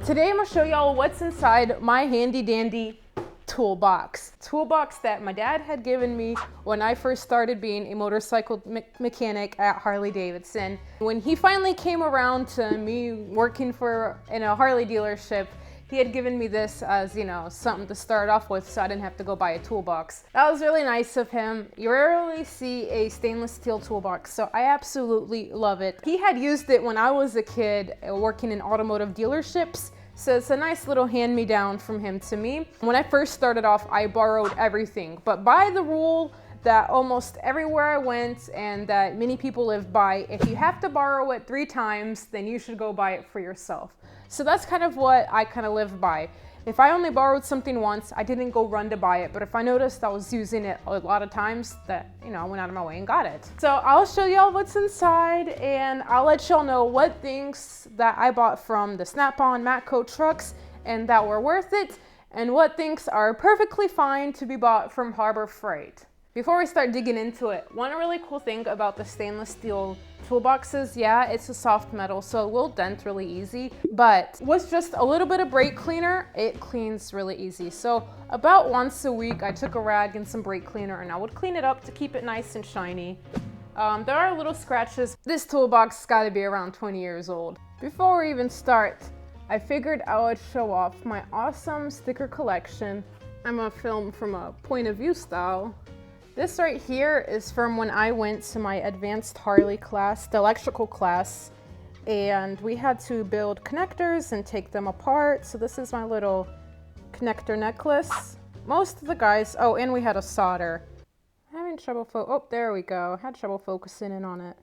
Today I'm gonna show y'all what's inside my handy dandy toolbox. Toolbox that my dad had given me when I first started being a motorcycle mechanic at Harley Davidson. When he finally came around to me working in a Harley dealership, he had given me this as, you know, something to start off with so I didn't have to go buy a toolbox. That was really nice of him. You rarely see a stainless steel toolbox, so I absolutely love it. He had used it when I was a kid working in automotive dealerships, so it's a nice little hand-me-down from him to me. When I first started off, I borrowed everything, but by the rule that almost everywhere I went and that many people live by, if you have to borrow it 3 times, then you should go buy it for yourself. So that's kind of what I kind of live by. If I only borrowed something once, I didn't go run to buy it, but if I noticed I was using it a lot of times, that, you know, I went out of my way and got it. So I'll show y'all what's inside, and I'll let y'all know what things that I bought from the Snap On Matco trucks and that were worth it, and what things are perfectly fine to be bought from Harbor Freight. Before we start digging into it, one really cool thing about the stainless steel toolboxes, yeah, it's a soft metal, so it will dent really easy, but with just a little bit of brake cleaner, it cleans really easy. So about once a week, I took a rag and some brake cleaner and I would clean it up to keep it nice and shiny. There are little scratches. This toolbox has got to be around 20 years old. Before we even start, I figured I would show off my awesome sticker collection. I'm gonna film from a point of view style. This right here is from when I went to my advanced Harley class, the electrical class, and we had to build connectors and take them apart. So this is my little connector necklace. Most of the guys, oh, and we had a solder. Having trouble, oh, there we go. Had trouble focusing in on it.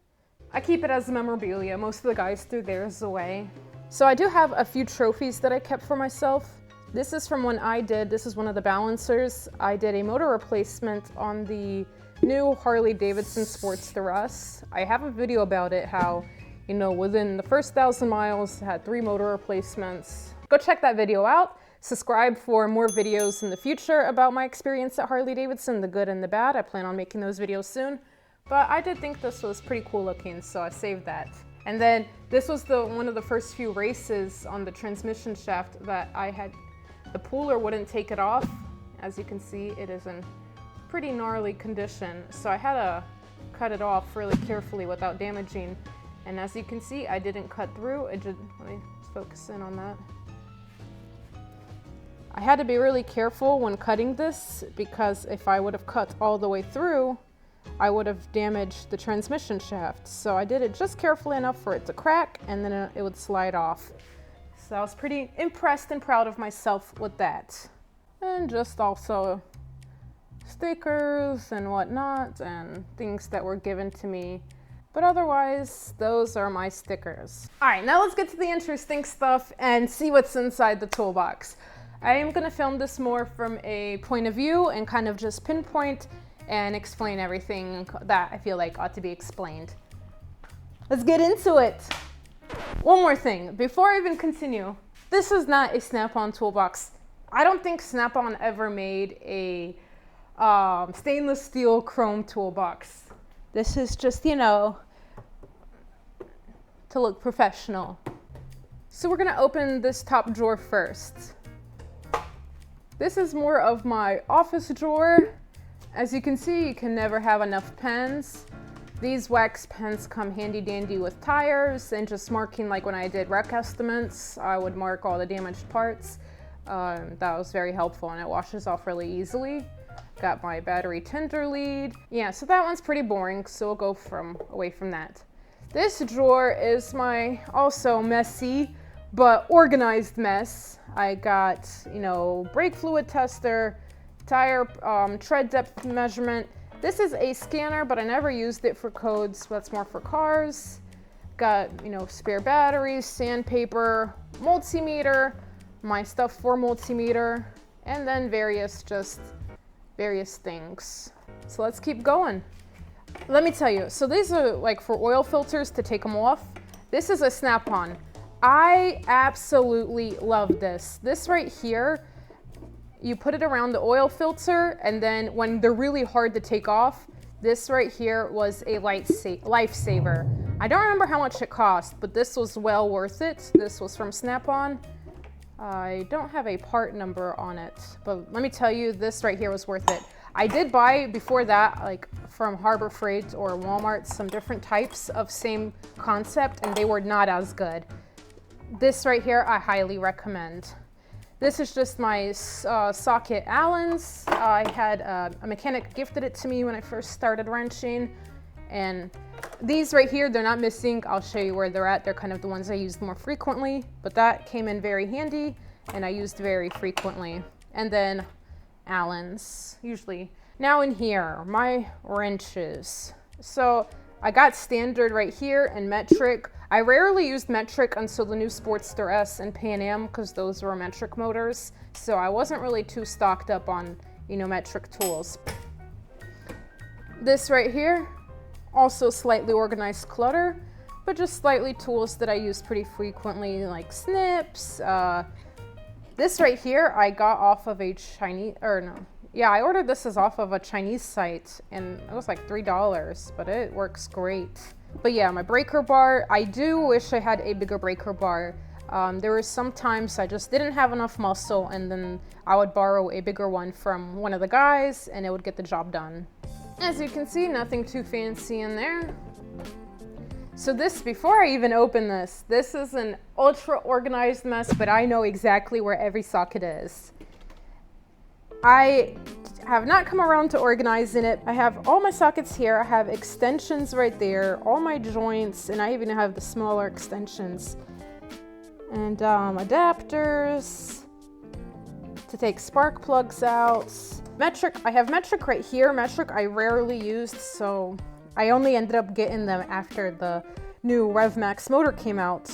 I keep it as memorabilia. Most of the guys threw theirs away. So I do have a few trophies that I kept for myself. This is from when this is one of the balancers. I did a motor replacement on the new Harley Davidson Sportster S. I have a video about it, how, you know, within the first 1,000 miles, I had 3 motor replacements. Go check that video out. Subscribe for more videos in the future about my experience at Harley Davidson, the good and the bad. I plan on making those videos soon. But I did think this was pretty cool looking, so I saved that. And then this was one of the first few races on the transmission shaft that I had. The pooler wouldn't take it off. As you can see, it is in pretty gnarly condition. So I had to cut it off really carefully without damaging. And as you can see, I didn't cut through. Let me focus in on that. I had to be really careful when cutting this because if I would have cut all the way through, I would have damaged the transmission shaft. So I did it just carefully enough for it to crack and then it would slide off. So I was pretty impressed and proud of myself with that. And just also stickers and whatnot and things that were given to me. But otherwise, those are my stickers. All right, now let's get to the interesting stuff and see what's inside the toolbox. I am gonna film this more from a point of view and kind of just pinpoint and explain everything that I feel like ought to be explained. Let's get into it. One more thing, before I even continue, this is not a Snap-on toolbox. I don't think Snap-on ever made a stainless steel chrome toolbox. This is just, you know, to look professional. So we're gonna open this top drawer first. This is more of my office drawer. As you can see, you can never have enough pens. These wax pens come handy dandy with tires and just marking, like when I did wreck estimates, I would mark all the damaged parts. That was very helpful and it washes off really easily. Got my battery tender lead. Yeah, so that one's pretty boring, so we'll go away from that. This drawer is my also messy but organized mess. I got, you know, brake fluid tester, tire tread depth measurement. This is a scanner, but I never used it for codes. That's more for cars. Got, you know, spare batteries, sandpaper, multimeter, my stuff for multimeter, and then various things. So let's keep going. Let me tell you, so these are like for oil filters to take them off. This is a Snap-on. I absolutely love this. This right here, you put it around the oil filter, and then when they're really hard to take off, this right here was a lifesaver. I don't remember how much it cost, but this was well worth it. This was from Snap On. I don't have a part number on it, but let me tell you, this right here was worth it. I did buy before that, like from Harbor Freight or Walmart, some different types of same concept, and they were not as good. This right here, I highly recommend. This is just my socket Allen's. I had a mechanic gifted it to me when I first started wrenching. And these right here, they're not missing. I'll show you where they're at. They're kind of the ones I used more frequently, but that came in very handy and I used very frequently. And then Allen's, usually. Now in here, my wrenches. So I got standard right here and metric. I rarely used metric until the new Sportster S and Pan Am because those were metric motors. So I wasn't really too stocked up on, you know, metric tools. This right here, also slightly organized clutter, but just slightly tools that I use pretty frequently, like snips. This right here, I got off of a Chinese, or no. Yeah, I ordered this as off of a Chinese site and it was like $3, but it works great. But yeah, my breaker bar, I do wish I had a bigger breaker bar. There were some times I just didn't have enough muscle and then I would borrow a bigger one from one of the guys and it would get the job done. As you can see, nothing too fancy in there. So this, before I even open this is an ultra organized mess, but I know exactly where every socket is. I have not come around to organizing it. I have all my sockets here. I have extensions right there, all my joints, and I even have the smaller extensions. And adapters to take spark plugs out. Metric, I have metric right here. Metric I rarely used, so I only ended up getting them after the new RevMax motor came out.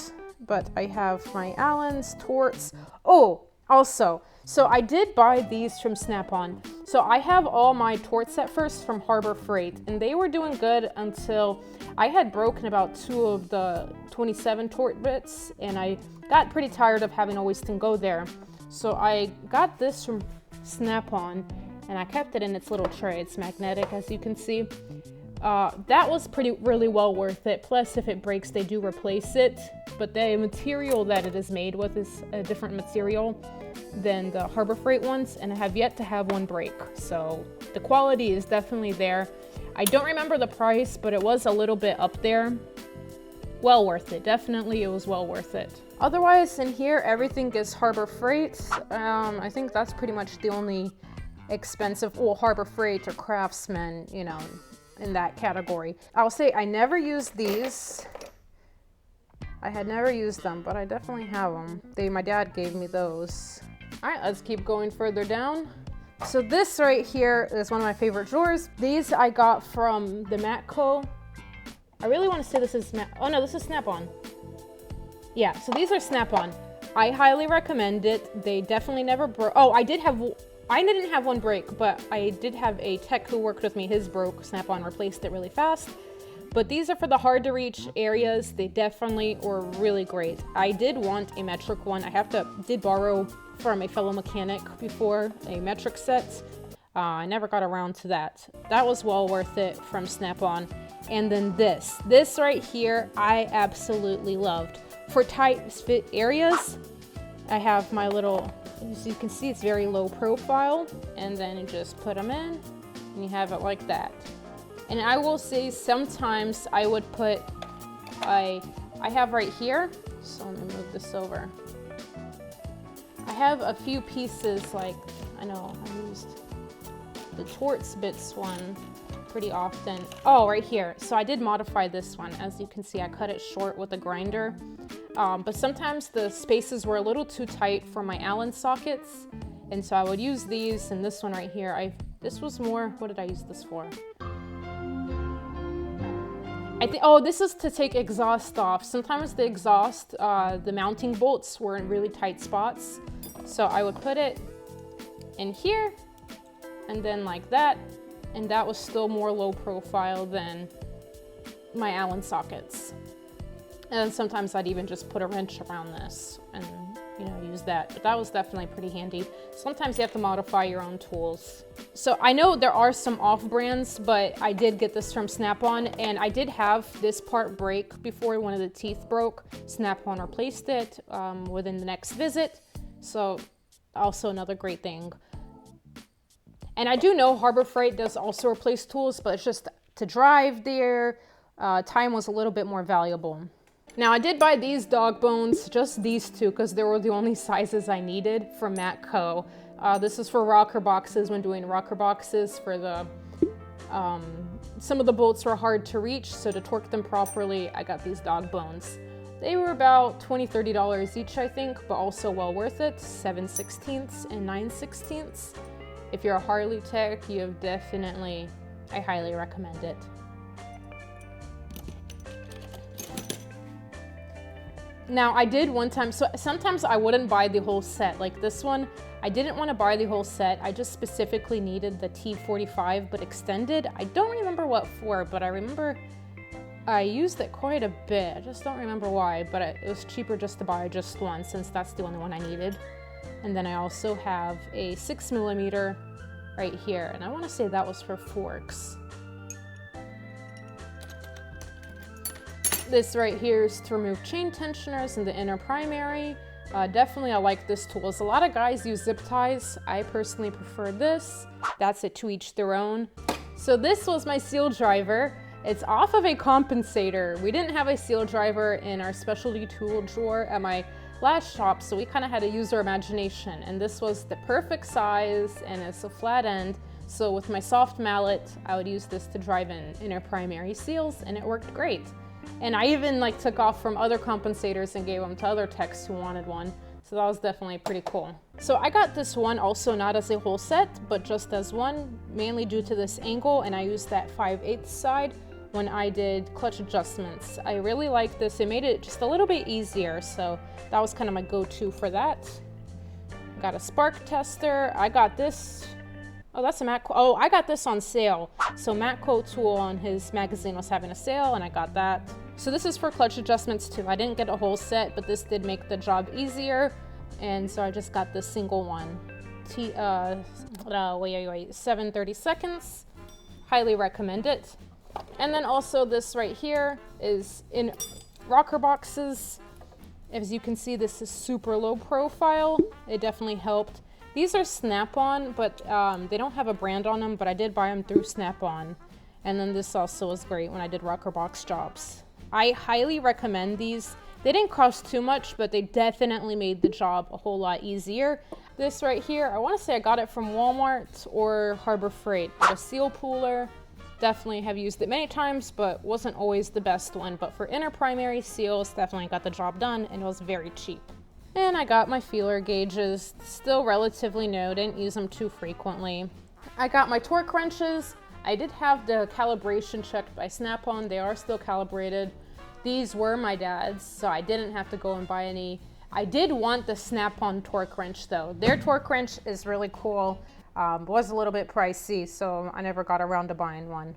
But I have my Allen's, Torts. Oh, also, so I did buy these from Snap On. So I have all my Torts at first from Harbor Freight, and they were doing good until I had broken about 2 of the 27 Tort bits, and I got pretty tired of having always to go there. So I got this from Snap On, and I kept it in its little tray. It's magnetic, as you can see. That was really well worth it. Plus, if it breaks, they do replace it. But the material that it is made with is a different material than the Harbor Freight ones, and I have yet to have one break. So the quality is definitely there. I don't remember the price, but it was a little bit up there. Well worth it. Definitely, it was well worth it. Otherwise, in here, everything is Harbor Freight. I think that's pretty much the only expensive, well, Harbor Freight or Craftsman, you know, in that category. I'll say I never used these. I had never used them, but I definitely have them. My dad gave me those. All right, let's keep going further down. So this right here is one of my favorite drawers. These I got from the Matco. I really want to say this is oh no, this is Snap On. Yeah, so these are Snap On. I highly recommend it. They definitely never broke. Oh, I didn't have one break, but I did have a tech who worked with me. His broke. Snap On replaced it really fast. But these are for the hard to reach areas. They definitely were really great. I did want a metric one. Did borrow from a fellow mechanic before a metric set. I never got around to that. That was well worth it from Snap On. And then this right here, I absolutely loved. For tight fit areas, I have my little, as you can see, it's very low profile. And then you just put them in and you have it like that. And I will say sometimes I would put, I have right here, so let me move this over. I have a few pieces, like, I know I used the Torts bits one pretty often. Oh, right here. So I did modify this one. As you can see, I cut it short with a grinder. But sometimes the spaces were a little too tight for my Allen sockets. And so I would use these, and this one right here, this was more, what did I use this for? Oh, this is to take exhaust off. Sometimes the exhaust, the mounting bolts were in really tight spots. So I would put it in here and then like that. And that was still more low profile than my Allen sockets. And sometimes I'd even just put a wrench around this and, you know, use that. But that was definitely pretty handy. Sometimes you have to modify your own tools. So I know there are some off brands, but I did get this from Snap On, and I did have this part break before one of the teeth broke. Snap On replaced it within the next visit. So also another great thing. And I do know Harbor Freight does also replace tools, but it's just to drive there, time was a little bit more valuable. Now I did buy these dog bones, just these two, because they were the only sizes I needed from Matco. This is for rocker boxes when doing rocker boxes for the, some of the bolts were hard to reach, so to torque them properly, I got these dog bones. They were about $20, $30 each, I think, but also well worth it, 7/16 and 9/16. If you're a Harley tech, you have definitely, I highly recommend it. Now I did one time, so sometimes I wouldn't buy the whole set, like this one. I didn't want to buy the whole set. I just specifically needed the T45, but extended. I don't remember what for, but I remember I used it quite a bit. I just don't remember why, but it was cheaper just to buy just one since that's the only one I needed. And then I also have a 6mm right here, and I want to say that was for forks. This right here is to remove chain tensioners in the inner primary. Definitely I like this tool. A lot of guys use zip ties. I personally prefer this. That's it, to each their own. So this was my seal driver. It's off of a compensator. We didn't have a seal driver in our specialty tool drawer at my last shop, so we kind of had to use our imagination. And this was the perfect size, and it's a flat end. So with my soft mallet, I would use this to drive in inner primary seals, and it worked great. And I even like took off from other compensators and gave them to other techs who wanted one. So that was definitely pretty cool. So I got this one also not as a whole set, but just as one, mainly due to this angle, and I used that 5/8 side when I did clutch adjustments. I really like this. It made it just a little bit easier, so that was kind of my go-to for that. Got a spark tester. I got this. Oh, that's a Matco. Oh, I got this on sale. So Matco tool on his magazine was having a sale, and I got that. So this is for clutch adjustments too. I didn't get a whole set, but this did make the job easier, and so I just got the single one. 7/32. Highly recommend it. And then also this right here is in rocker boxes. As you can see, this is super low profile. It definitely helped. These are Snap On, but they don't have a brand on them, but I did buy them through Snap On. And then this also was great when I did rocker box jobs. I highly recommend these. They didn't cost too much, but they definitely made the job a whole lot easier. This right here, I want to say I got it from Walmart or Harbor Freight. But a seal pooler, definitely have used it many times, but wasn't always the best one. But for inner primary seals, definitely got the job done, and it was very cheap. And I got my feeler gauges, still relatively new, didn't use them too frequently. I got my torque wrenches. I did have the calibration checked by Snap On. They are still calibrated. These were my dad's, so I didn't have to go and buy any. I did want the Snap On torque wrench though. Their torque wrench is really cool. Was a little bit pricey, so I never got around to buying one.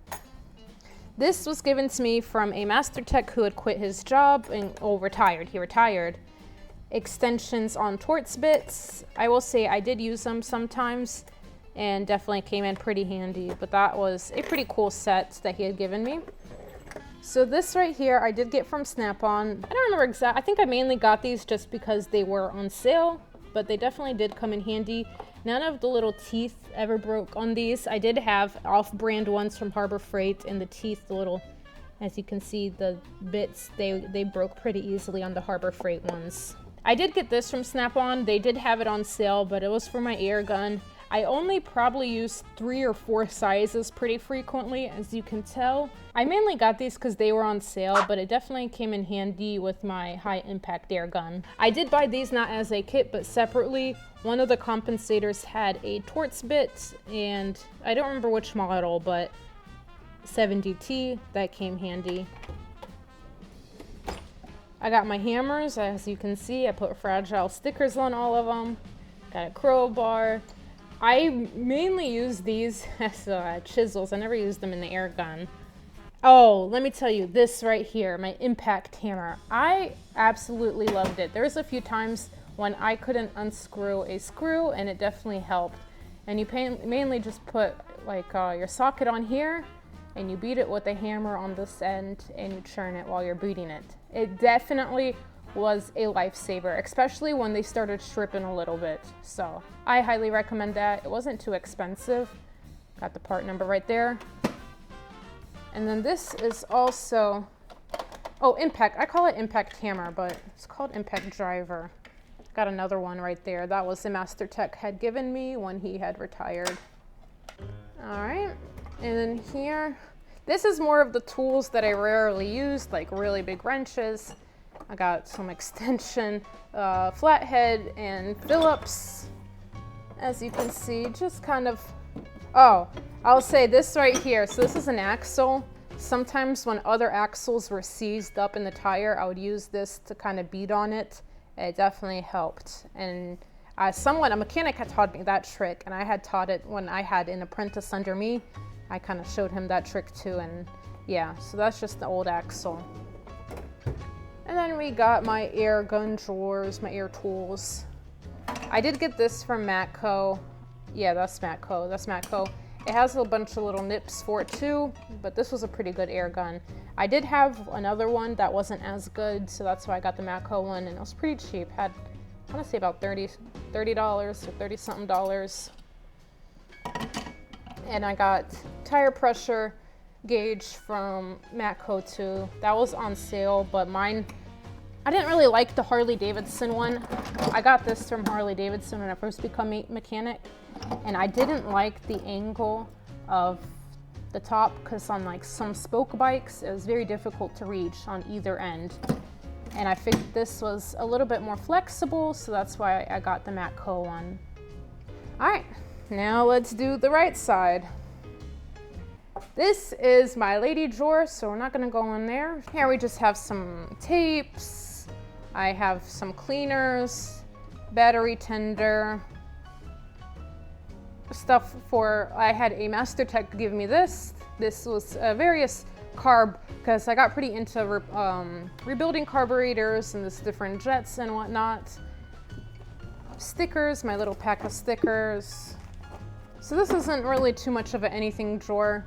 This was given to me from a master tech who had quit his job and retired. He retired. Extensions on Torts bits. I will say I did use them sometimes and definitely came in pretty handy, but that was a pretty cool set that he had given me. So this right here I did get from Snap On. I don't remember exactly. I think I mainly got these just because they were on sale, but they definitely did come in handy. None of the little teeth ever broke on these. I did have off-brand ones from Harbor Freight, and the teeth, the little, as you can see, the bits, they broke pretty easily on the Harbor Freight ones. I did get this from Snap On. They did have it on sale, but it was for my air gun. I only probably use 3 or 4 sizes pretty frequently, as you can tell. I mainly got these because they were on sale, but it definitely came in handy with my high impact air gun. I did buy these not as a kit, but separately. One of the compensators had a Torts bit, and I don't remember which model, but 70T, that came handy. I got my hammers, as you can see. I put fragile stickers on all of them. Got a crowbar. I mainly use these as chisels. I never used them in the air gun. Oh, let me tell you, this right here, my impact hammer. I absolutely loved it. There was a few times when I couldn't unscrew a screw, and it definitely helped. And you mainly just put like your socket on here, and you beat it with a hammer on this end, and you churn it while you're beating it. It definitely was a lifesaver, especially when they started stripping a little bit. So I highly recommend that. It wasn't too expensive. Got the part number right there. And then this is also, oh, impact. I call it impact hammer, but it's called impact driver. Got another one right there. That was the Master Tech had given me when he had retired. All right, and then here, this is more of the tools that I rarely use, like really big wrenches. I got some extension, flathead, and Phillips. As you can see, just kind of, oh, I'll say this right here. So this is an axle. Sometimes when other axles were seized up in the tire, I would use this to kind of beat on it. It definitely helped. And a mechanic had taught me that trick, and I had taught it when I had an apprentice under me. I kind of showed him that trick too, and yeah, so that's just the old axle. And then we got my air gun drawers, my air tools. I did get this from Matco. Yeah, that's Matco. It has a bunch of little nips for it too, but this was a pretty good air gun. I did have another one that wasn't as good, so that's why I got the Matco one, and it was pretty cheap. Had, I want to say about $30 or $30-something. And I got tire pressure gauge from Matco too. That was on sale, but mine, I didn't really like the Harley Davidson one. I got this from Harley Davidson when I first became a mechanic, and I didn't like the angle of the top because on like some spoke bikes, it was very difficult to reach on either end. And I figured this was a little bit more flexible, so that's why I got the Matco one. All right, now let's do the right side. This is my lady drawer, so we're not gonna go in there. Here we just have some tapes. I have some cleaners, battery tender, stuff for, I had a Master Tech give me this. This was various carb, because I got pretty into rebuilding carburetors and this different jets and whatnot. Stickers, my little pack of stickers. So this isn't really too much of an anything drawer,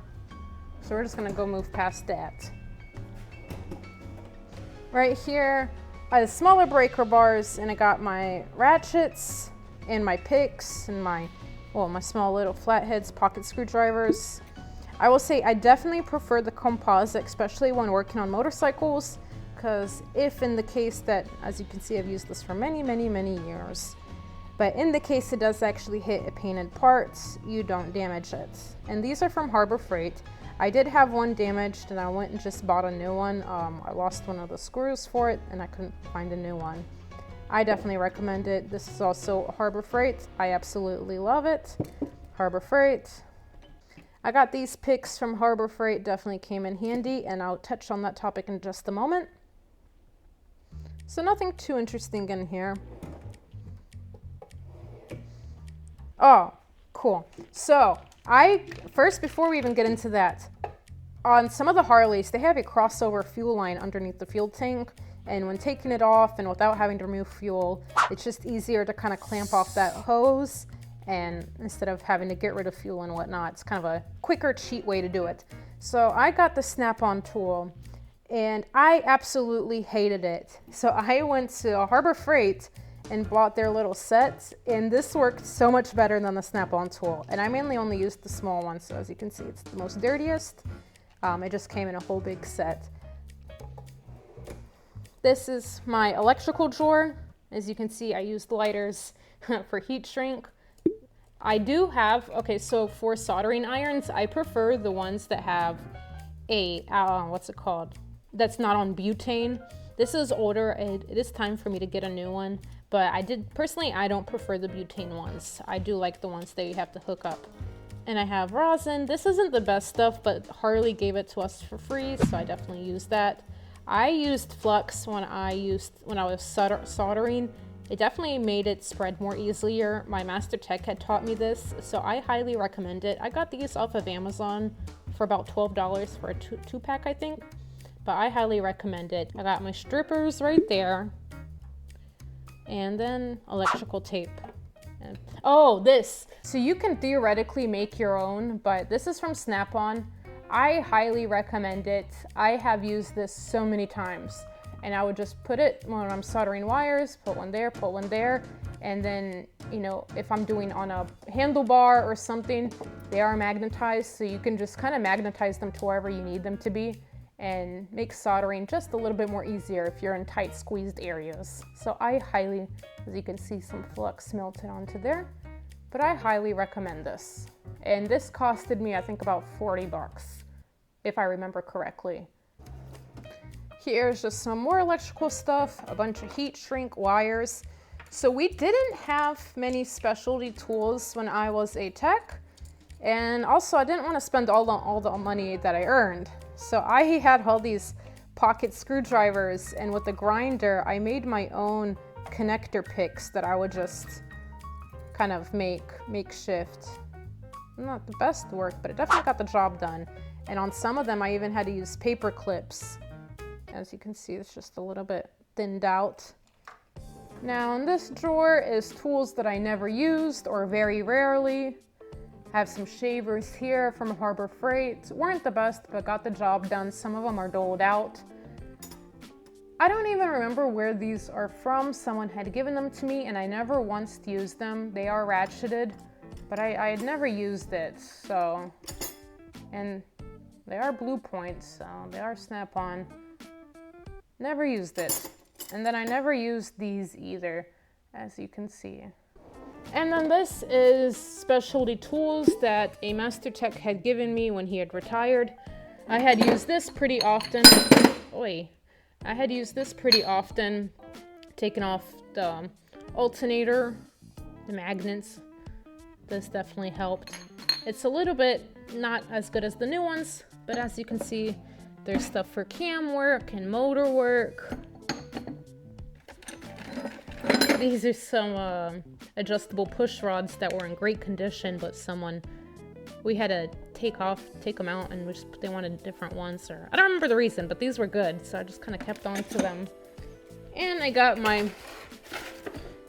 so we're just gonna go move past that. Right here, I have smaller breaker bars, and I got my ratchets and my picks and my small little flatheads, pocket screwdrivers. I will say I definitely prefer the composite, especially when working on motorcycles, because if in the case that, as you can see, I've used this for many, many, many years, but in the case it does actually hit a painted part, you don't damage it. And these are from Harbor Freight. I did have one damaged, and I went and just bought a new one. I lost one of the screws for it, and I couldn't find a new one. I definitely recommend it. This is also Harbor Freight. I absolutely love it. Harbor Freight. I got these picks from Harbor Freight, definitely came in handy, and I'll touch on that topic in just a moment. So nothing too interesting in here. Oh, cool. So first, before we even get into that, on some of the Harleys, they have a crossover fuel line underneath the fuel tank. And when taking it off and without having to remove fuel, it's just easier to kind of clamp off that hose, and instead of having to get rid of fuel and whatnot, it's kind of a quicker, cheap way to do it. So I got the Snap On tool, and I absolutely hated it. So I went to Harbor Freight and bought their little sets, and this worked so much better than the Snap On tool. And I mainly only used the small one, so as you can see, it's the most dirtiest. It just came in a whole big set. This is my electrical drawer. As you can see, I used lighters for heat shrink. I do have, okay, so for soldering irons, I prefer the ones that have a, what's it called? That's not on butane. This is older, it is time for me to get a new one, but personally, I don't prefer the butane ones. I do like the ones that you have to hook up. And I have rosin. This isn't the best stuff, but Harley gave it to us for free, so I definitely used that. I used flux when I was soldering. It definitely made it spread more easier. My Master Tech had taught me this, so I highly recommend it. I got these off of Amazon for about $12 for a two-pack, I think, but I highly recommend it. I got my strippers right there, and then electrical tape. And, oh, this. So you can theoretically make your own, but this is from Snap On. I highly recommend it. I have used this so many times. and I would just put it when I'm soldering wires, put one there, and then, you know, if I'm doing on a handlebar or something, they are magnetized, so you can just kind of magnetize them to wherever you need them to be and make soldering just a little bit more easier if you're in tight squeezed areas. So I highly, as you can see, some flux melted onto there, but I highly recommend this. And this costed me, I think, about 40 bucks, if I remember correctly. Here's just some more electrical stuff, a bunch of heat shrink wires. So we didn't have many specialty tools when I was a tech. And also I didn't want to spend all the money that I earned. So I had all these pocket screwdrivers, and with the grinder, I made my own connector picks that I would just kind of makeshift. Not the best work, but it definitely got the job done. And on some of them, I even had to use paper clips. As you can see, it's just a little bit thinned out. Now in this drawer is tools that I never used or very rarely. I have some shavers here from Harbor Freight. Weren't the best, but got the job done. Some of them are doled out. I don't even remember where these are from. Someone had given them to me and I never once used them. They are ratcheted, but I had never used it, so. And they are blue points, so they are Snap On. Never used it. And then I never used these either, as you can see. And then this is specialty tools that a master tech had given me when he had retired. I had used this pretty often. I had used this pretty often, taking off the alternator, the magnets. This definitely helped. It's a little bit not as good as the new ones, but as you can see, there's stuff for cam work and motor work. These are some adjustable push rods that were in great condition, but we had to take them out, and they wanted different ones, or I don't remember the reason, but these were good, so I just kind of kept on to them. And I got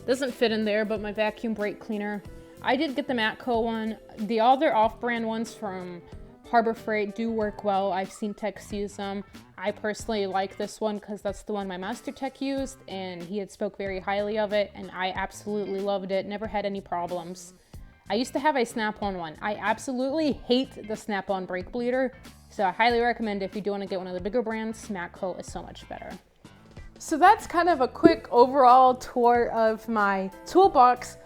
doesn't fit in there, but my vacuum brake cleaner. I did get the Matco one. The other off-brand ones from Harbor Freight do work well. I've seen techs use them. I personally like this one because that's the one my master tech used, and he had spoke very highly of it, and I absolutely loved it. Never had any problems. I used to have a Snap On one. I absolutely hate the Snap On brake bleeder, so I highly recommend if you do want to get one of the bigger brands, Matco is so much better. So that's kind of a quick overall tour of my toolbox.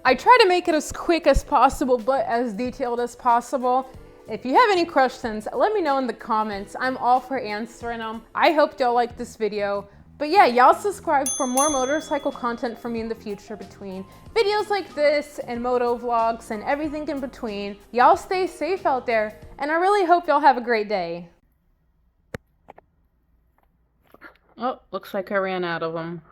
I try to make it as quick as possible, but as detailed as possible. If you have any questions, let me know in the comments. I'm all for answering them. I hope y'all like this video. But yeah, y'all subscribe for more motorcycle content from me in the future, between videos like this and moto vlogs and everything in between. Y'all stay safe out there, and I really hope y'all have a great day. Oh, looks like I ran out of them.